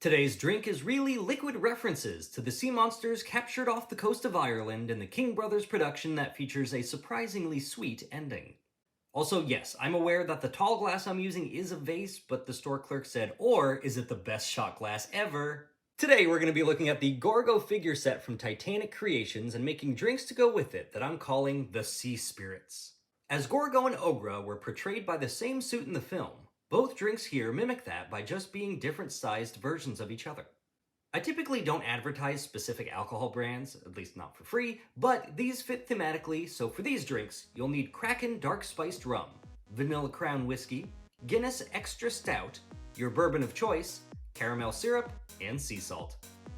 Today's drink is really liquid references to the sea monsters captured off the coast of Ireland in the King Brothers production that features a surprisingly sweet ending. Also, yes, I'm aware that the tall glass I'm using is a vase, but the store clerk said, or is it the best shot glass ever? Today we're going to be looking at the Gorgo figure set from Titanic Creations and making drinks to go with it that I'm calling the Sea Spirits. As Gorgo and Ogra were portrayed by the same suit in the film, both drinks here mimic that by just being different sized versions of each other. I typically don't advertise specific alcohol brands, at least not for free, but these fit thematically, so for these drinks, you'll need Kraken Dark Spiced Rum, Vanilla Crown Whiskey, Guinness Extra Stout, your bourbon of choice, caramel syrup, and sea salt.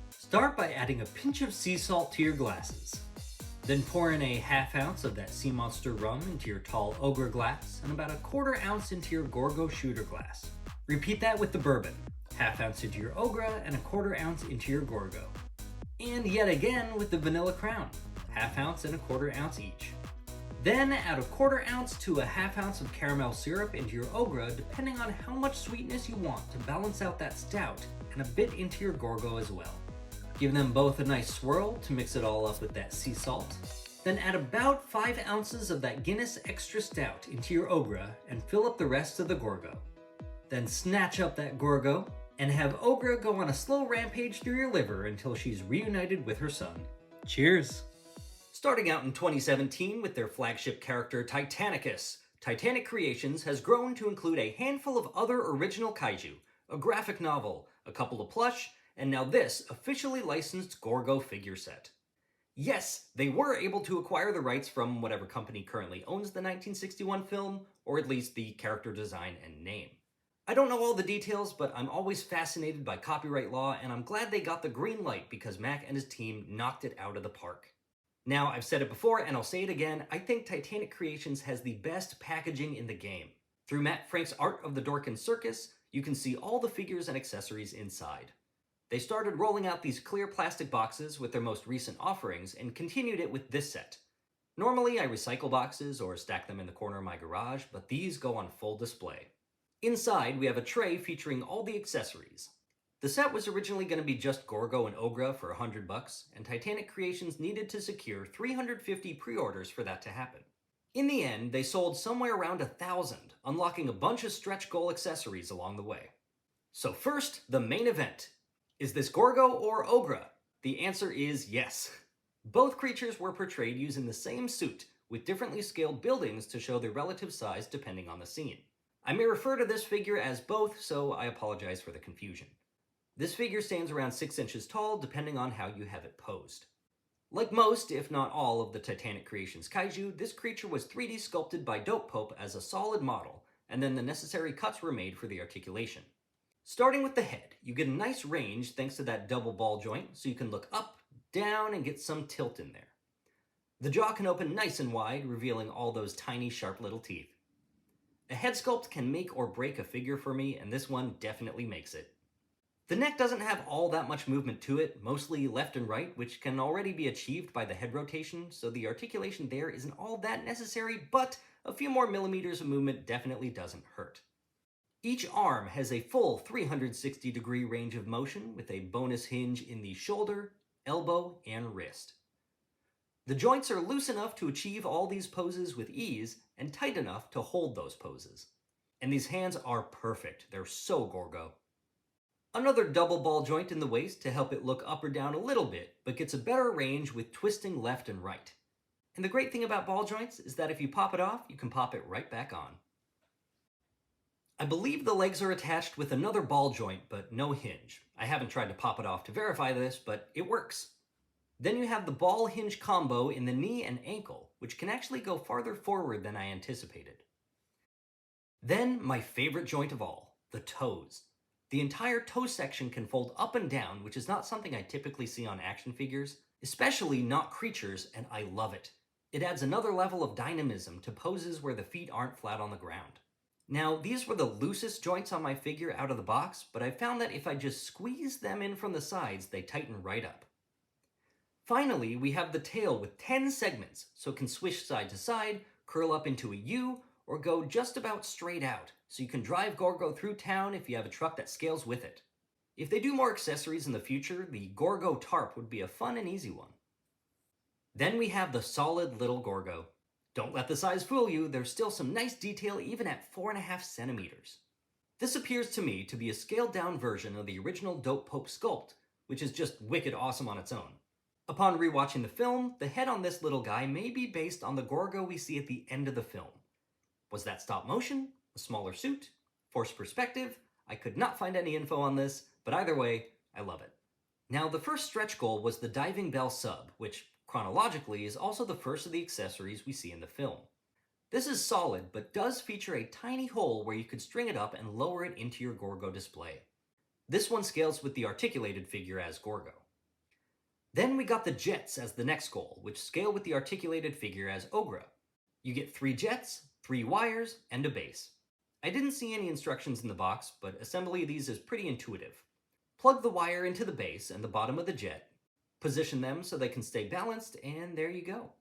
Start by adding a pinch of sea salt to your glasses. Then pour in a ½ ounce of that sea monster rum into your tall Ogra glass and about a ¼ ounce into your Gorgo shooter glass. Repeat that with the bourbon, ½ ounce into your Ogra and a ¼ ounce into your Gorgo. And yet again with the Vanilla Crown, ½ ounce and a ¼ ounce each. Then add a ¼ ounce to a ½ ounce of caramel syrup into your Ogra depending on how much sweetness you want to balance out that stout, and a bit into your Gorgo as well. Give them both a nice swirl to mix it all up with that sea salt. Then add about 5 ounces of that Guinness Extra Stout into your Ogra and fill up the rest of the Gorgo. Then snatch up that Gorgo and have Ogra go on a slow rampage through your liver until she's reunited with her son. Cheers! Starting out in 2017 with their flagship character Titanicus, Titanic Creations has grown to include a handful of other original kaiju, a graphic novel, a couple of plush, and now this officially licensed Gorgo figure set. Yes, they were able to acquire the rights from whatever company currently owns the 1961 film, or at least the character design and name. I don't know all the details, but I'm always fascinated by copyright law, and I'm glad they got the green light because Mac and his team knocked it out of the park. Now, I've said it before, and I'll say it again, I think Titanic Creations has the best packaging in the game. Through Matt Frank's art of the Dorkin Circus, you can see all the figures and accessories inside. They started rolling out these clear plastic boxes with their most recent offerings and continued it with this set. Normally I recycle boxes or stack them in the corner of my garage, but these go on full display. Inside we have a tray featuring all the accessories. The set was originally going to be just Gorgo and Ogra for $100, and Titanic Creations needed to secure 350 pre-orders for that to happen. In the end, they sold somewhere around 1,000, unlocking a bunch of stretch goal accessories along the way. So first, the main event. Is this Gorgo or Ogra? The answer is yes. Both creatures were portrayed using the same suit, with differently scaled buildings to show their relative size depending on the scene. I may refer to this figure as both, so I apologize for the confusion. This figure stands around 6 inches tall, depending on how you have it posed. Like most, if not all, of the Titanic Creations kaiju, this creature was 3D sculpted by Dope Pope as a solid model, and then the necessary cuts were made for the articulation. Starting with the head, you get a nice range thanks to that double ball joint, so you can look up, down, and get some tilt in there. The jaw can open nice and wide, revealing all those tiny, sharp little teeth. A head sculpt can make or break a figure for me, and this one definitely makes it. The neck doesn't have all that much movement to it, mostly left and right, which can already be achieved by the head rotation, so the articulation there isn't all that necessary, but a few more millimeters of movement definitely doesn't hurt. Each arm has a full 360-degree range of motion with a bonus hinge in the shoulder, elbow, and wrist. The joints are loose enough to achieve all these poses with ease and tight enough to hold those poses. And these hands are perfect. They're so Gorgo. Another double ball joint in the waist to help it look up or down a little bit, but gets a better range with twisting left and right. And the great thing about ball joints is that if you pop it off, you can pop it right back on. I believe the legs are attached with another ball joint, but no hinge. I haven't tried to pop it off to verify this, but it works. Then you have the ball hinge combo in the knee and ankle, which can actually go farther forward than I anticipated. Then my favorite joint of all, the toes. The entire toe section can fold up and down, which is not something I typically see on action figures, especially not creatures, and I love it. It adds another level of dynamism to poses where the feet aren't flat on the ground. Now, these were the loosest joints on my figure out of the box, but I found that if I just squeeze them in from the sides, they tighten right up. Finally, we have the tail with 10 segments, so it can swish side to side, curl up into a U, or go just about straight out, so you can drive Gorgo through town if you have a truck that scales with it. If they do more accessories in the future, the Gorgo tarp would be a fun and easy one. Then we have the solid little Gorgo. Don't let the size fool you, there's still some nice detail even at 4.5 centimeters. This appears to me to be a scaled down version of the original Dope Pope sculpt, which is just wicked awesome on its own. Upon rewatching the film, the head on this little guy may be based on the Gorgo we see at the end of the film. Was that stop motion? A smaller suit? Forced perspective? I could not find any info on this, but either way, I love it. Now, the first stretch goal was the diving bell sub, which chronologically is also the first of the accessories we see in the film. This is solid, but does feature a tiny hole where you could string it up and lower it into your Gorgo display. This one scales with the articulated figure as Gorgo. Then we got the jets as the next goal, which scale with the articulated figure as Ogra. You get 3 jets, 3 wires, and a base. I didn't see any instructions in the box, but assembly of these is pretty intuitive. Plug the wire into the base and the bottom of the jet, position them so they can stay balanced, and there you go.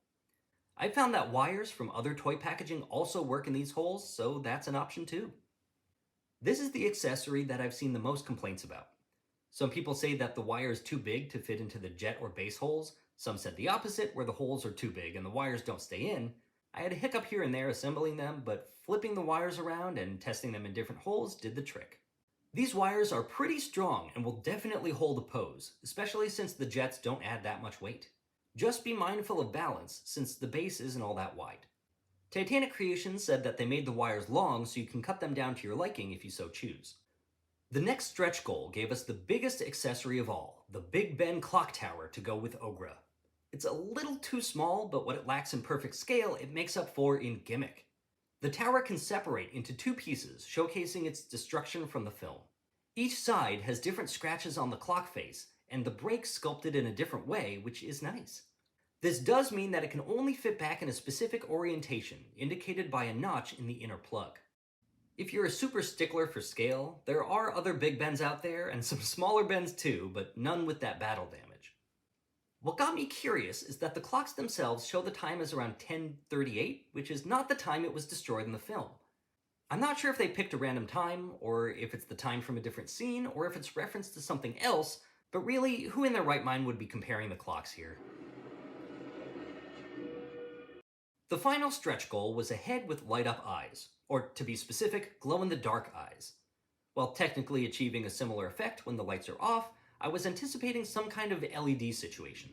I found that wires from other toy packaging also work in these holes, so that's an option too. This is the accessory that I've seen the most complaints about. Some people say that the wire is too big to fit into the jet or base holes. Some said the opposite, where the holes are too big and the wires don't stay in. I had a hiccup here and there assembling them, but flipping the wires around and testing them in different holes did the trick. These wires are pretty strong and will definitely hold a pose, especially since the jets don't add that much weight. Just be mindful of balance, since the base isn't all that wide. Titanic Creations said that they made the wires long so you can cut them down to your liking if you so choose. The next stretch goal gave us the biggest accessory of all, the Big Ben clock tower to go with Ogra. It's a little too small, but what it lacks in perfect scale, it makes up for in gimmick. The tower can separate into 2 pieces, showcasing its destruction from the film. Each side has different scratches on the clock face, and the break sculpted in a different way, which is nice. This does mean that it can only fit back in a specific orientation, indicated by a notch in the inner plug. If you're a super stickler for scale, there are other Big Bens out there, and some smaller Bens too, but none with that battle damage. What got me curious is that the clocks themselves show the time as around 10:38, which is not the time it was destroyed in the film. I'm not sure if they picked a random time, or if it's the time from a different scene, or if it's reference to something else, but really, who in their right mind would be comparing the clocks here? The final stretch goal was a head with light-up eyes, or to be specific, glow-in-the-dark eyes. While technically achieving a similar effect when the lights are off, I was anticipating some kind of LED situation.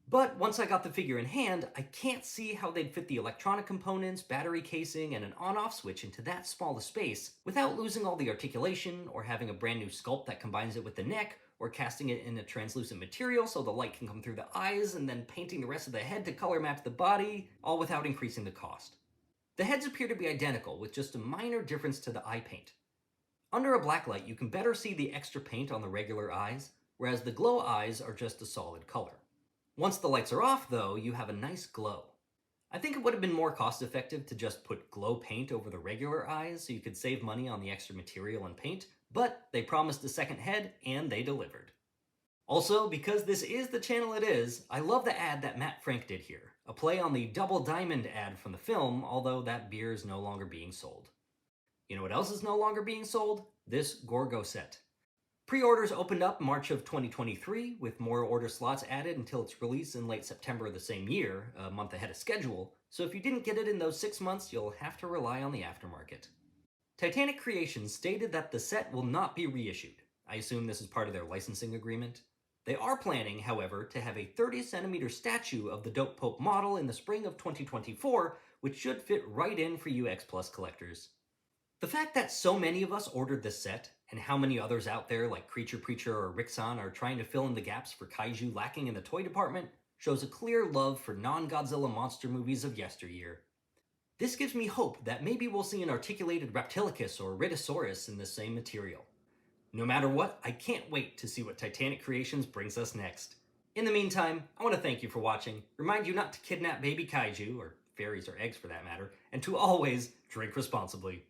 But once I got the figure in hand, I can't see how they'd fit the electronic components, battery casing, and an on-off switch into that small a space without losing all the articulation, or having a brand new sculpt that combines it with the neck, or casting it in a translucent material so the light can come through the eyes, and then painting the rest of the head to color match the body, all without increasing the cost. The heads appear to be identical, with just a minor difference to the eye paint. Under a blacklight, you can better see the extra paint on the regular eyes, whereas the glow eyes are just a solid color. Once the lights are off, though, you have a nice glow. I think it would have been more cost-effective to just put glow paint over the regular eyes so you could save money on the extra material and paint, but they promised a second head, and they delivered. Also, because this is the channel it is, I love the ad that Matt Frank did here, a play on the Double Diamond ad from the film, although that beer is no longer being sold. You know what else is no longer being sold? This Gorgo set. Pre-orders opened up March of 2023, with more order slots added until its release in late September of the same year, a month ahead of schedule, so if you didn't get it in those 6 months, you'll have to rely on the aftermarket. Titanic Creations stated that the set will not be reissued. I assume this is part of their licensing agreement. They are planning, however, to have a 30cm statue of the Dope Pope model in the spring of 2024, which should fit right in for you X Plus collectors. The fact that so many of us ordered this set, and how many others out there like Creature Preacher or Rixon are trying to fill in the gaps for kaiju lacking in the toy department, shows a clear love for non-Godzilla monster movies of yesteryear. This gives me hope that maybe we'll see an articulated Reptilicus or Rhitosaurus in the same material. No matter what, I can't wait to see what Titanic Creations brings us next. In the meantime, I want to thank you for watching, remind you not to kidnap baby kaiju, or fairies or eggs for that matter, and to always drink responsibly.